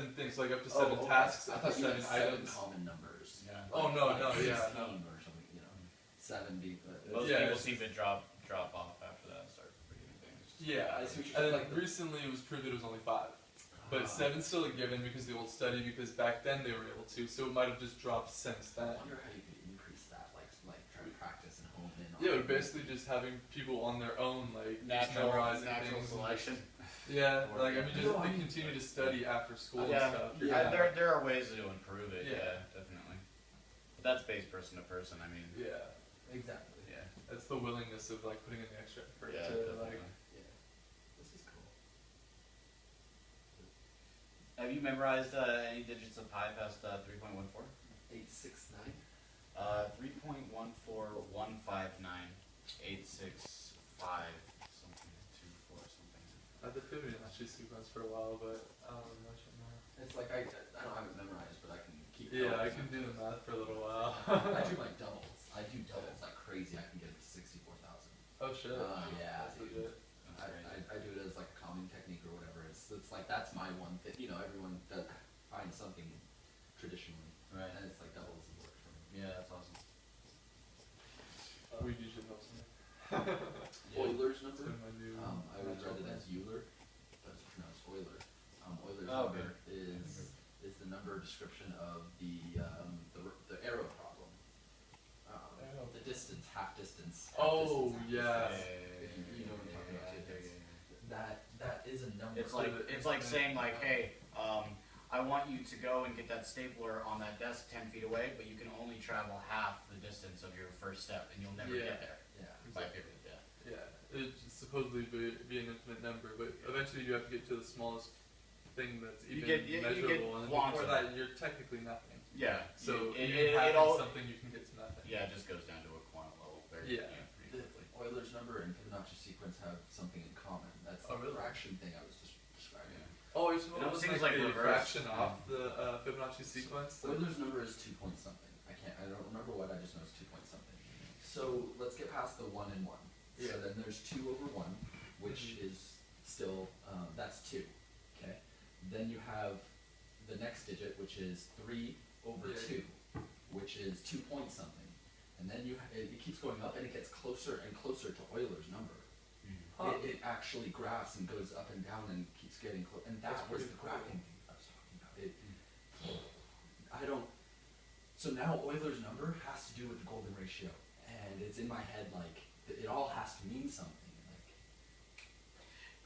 7 things, like up to 7 tasks, I up to thought you 7 had 7 items. common numbers. Yeah. Oh no, like no, yeah. 16 or something, you know. 70, but Most Yeah, people it's- seem to drop off after that and start forgetting things. Yeah, I see what you're and saying, then like the- recently it was proved that it was only 5. But 7's still a given because of the old study, because back then they were able to, so it might have just dropped since I then. wonder how you could increase that, like try to practice and hone in on Yeah, it. but basically just having people on their own, like, just Natural memorizing things. and selection. just- Yeah, Or- like, I mean, just No, if I they mean- continue to study after school Yeah, and stuff. yeah, there are ways to improve it. Yeah. Yeah, definitely. But that's based person to person. I mean, Yeah, Exactly. yeah, that's the willingness of, like, putting in the extra effort yeah, to, definitely. like, Yeah. This is cool. Have you memorized any digits of pi past 3.14? 869. 3.14159 865 something 24 something. I had the Fibonacci sequence for a while, but I don't know much anymore. It's like I don't have it memorized, but I can keep. Yeah, I going. can do the math for a little while. I do my doubles. I do doubles like crazy. I can get it to 64,000. Oh shit. Yeah. That's legit. I do it as like a common technique or whatever. It's like that's my one thing. You know, everyone does find something traditionally, Right. and it's like doubles has worked for me. Yeah, that's awesome. Weed usually helps me. Euler's It's number. been my new I always read it natural as Euler, but it's pronounced Euler. Euler's Oh, number okay. is the number description of the arrow problem. Arrow. The distance, half distance. Oh, half yeah. distance. You know what I'm talking about, too. That is a number. It's like saying like, hey, I want you to go and get that stapler on that desk 10 feet away, but you can only travel half the distance of your first step, and you'll never Yeah. get there. Yeah. My favorite, yeah. Yeah, it's supposedly be an infinite number, but eventually you have to get to the smallest thing that's You even get measurable, and before quantum. that you're technically nothing. Yeah. So it you having all, something you can get to nothing. yeah, it just goes down to a quantum level very Yeah. pretty The quickly. Euler's number and Fibonacci sequence have something in common. That's Oh, the really? fraction thing I was just describing. Yeah. Oh, it's It almost seems like like the reverse. fraction off the Fibonacci sequence. Euler's number is 2 point something. I don't remember what, I just know it's 2 point something. So let's get past the 1 and 1. Yeah. So then there's 2 over 1, which is still, that's 2, okay? Then you have the next digit, which is 3 over Yeah. 2, which is 2 point something. And then it keeps going up and it gets closer and closer to Euler's number. Huh. It actually graphs and goes up and down and keeps getting close. And that That's was pretty the cool. graphing thing I was talking about. I don't. So now Euler's number has to do with the golden ratio, and it's in my head like it all has to mean something. Like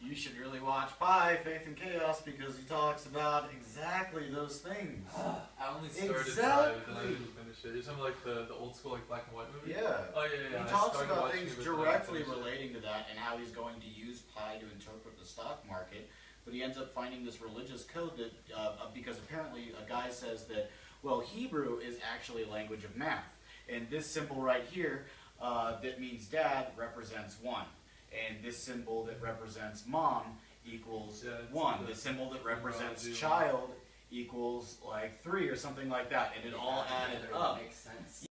You should really watch Pi, Faith and Chaos, because he talks about exactly those things. I only started Exactly. 5 and I didn't finish it. You're talking about like the old school like black and white movie? Yeah. Oh yeah, yeah. He I talks started about watching things it, but I didn't directly finish it. relating to that and how he's going to use pi to interpret the stock market, but he ends up finding this religious code that, because apparently a guy says that, well, Hebrew is actually a language of math, and this symbol right here that means dad represents 1, and this symbol that represents mom equals Yeah, it's 1, the the symbol that represents numerology. child equals like 3 or something like that, and it all added together, up. It makes sense.